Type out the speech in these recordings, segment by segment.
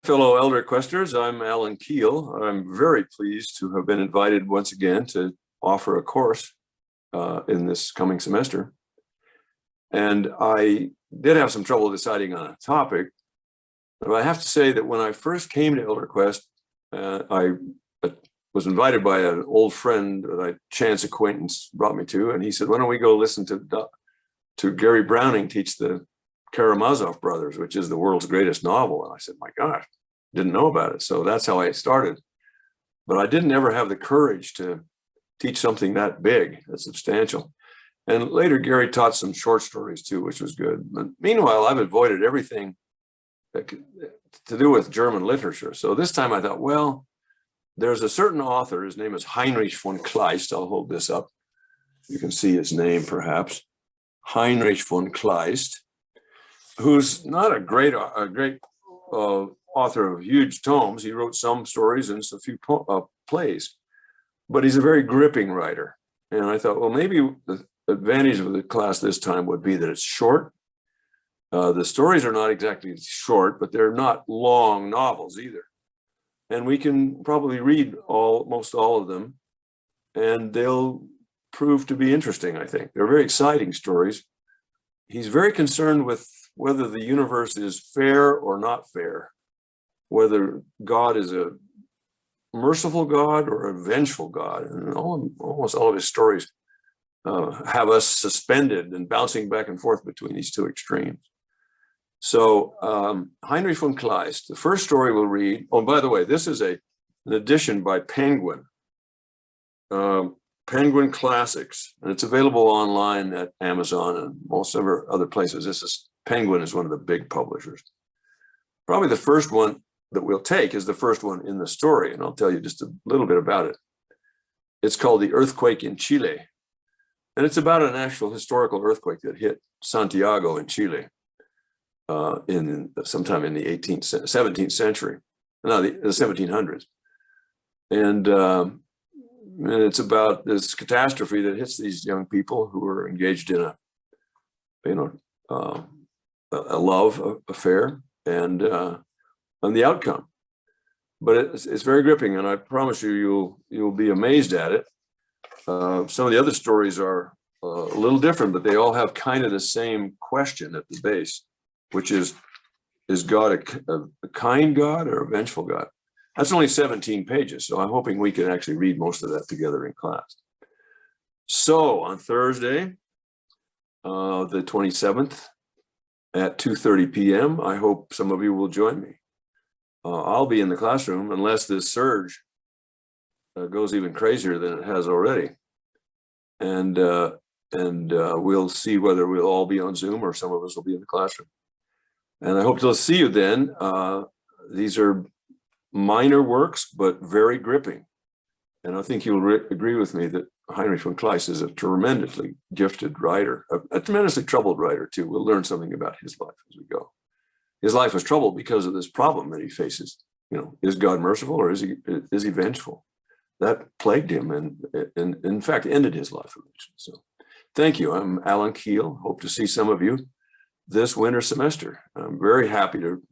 fellow Elder Questers, I'm Alan Keele. I'm very pleased to have been invited once again to offer a course in this coming semester. And I did have some trouble deciding on a topic, but I have to say that when I first came to Elder Quest, I was invited by an old friend that a chance acquaintance brought me to, and he said, "Why don't we go listen to Gary Browning teach the Karamazov Brothers, which is the world's greatest novel?" And I said, "My gosh, didn't know about it." So that's how I started. But I didn't ever have the courage to teach something that big, that substantial. And later, Gary taught some short stories too, which was good. But meanwhile, I've avoided everything to do with German literature. So this time I thought, well, there's a certain author, his name is Heinrich von Kleist. I'll hold this up. You can see his name perhaps. Heinrich von Kleist, who's not a great author of huge tomes. He wrote some stories and a few plays, but he's a very gripping writer. And I thought, well, maybe the advantage of the class this time would be that it's short. The stories are not exactly short, but they're not long novels either. And we can probably read most all of them, and they'll prove to be interesting, I think. They're very exciting stories. He's very concerned with whether the universe is fair or not fair, whether God is a merciful God or a vengeful God. And almost all of his stories have us suspended and bouncing back and forth between these two extremes. So Heinrich von Kleist, the first story we'll read, oh, by the way, this is an edition by Penguin, Penguin Classics, and it's available online at Amazon and most other places. Penguin is one of the big publishers. Probably the first one that we'll take is the first one in the story, and I'll tell you just a little bit about it. It's called The Earthquake in Chile, and it's about an actual historical earthquake that hit Santiago in Chile sometime in the 17th century, no, the 1700s. And it's about this catastrophe that hits these young people who are engaged in a love affair and the outcome. But it's very gripping, and I promise you'll be amazed at it. Some of the other stories are a little different, but they all have kind of the same question at the base, which is God a kind God or a vengeful God? That's only 17 pages, so I'm hoping we can actually read most of that together in class. So on Thursday, the 27th at 2:30 p.m., I hope some of you will join me. I'll be in the classroom unless this surge goes even crazier than it has already. And we'll see whether we'll all be on Zoom or some of us will be in the classroom. And I hope to see you then. These are minor works, but very gripping. And I think you'll agree with me that Heinrich von Kleist is a tremendously gifted writer, a tremendously troubled writer too. We'll learn something about his life as we go. His life was troubled because of this problem that he faces. Is God merciful or is he vengeful? That plagued him and in fact ended his life eventually. So thank you. I'm Alan Keele. Hope to see some of you this winter semester. I'm very happy to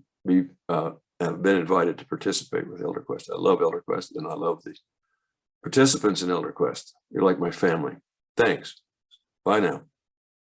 have been invited to participate with Elder Quest. I love Elder Quest, and I love the participants in Elder Quest. You're like my family. Thanks. Bye now.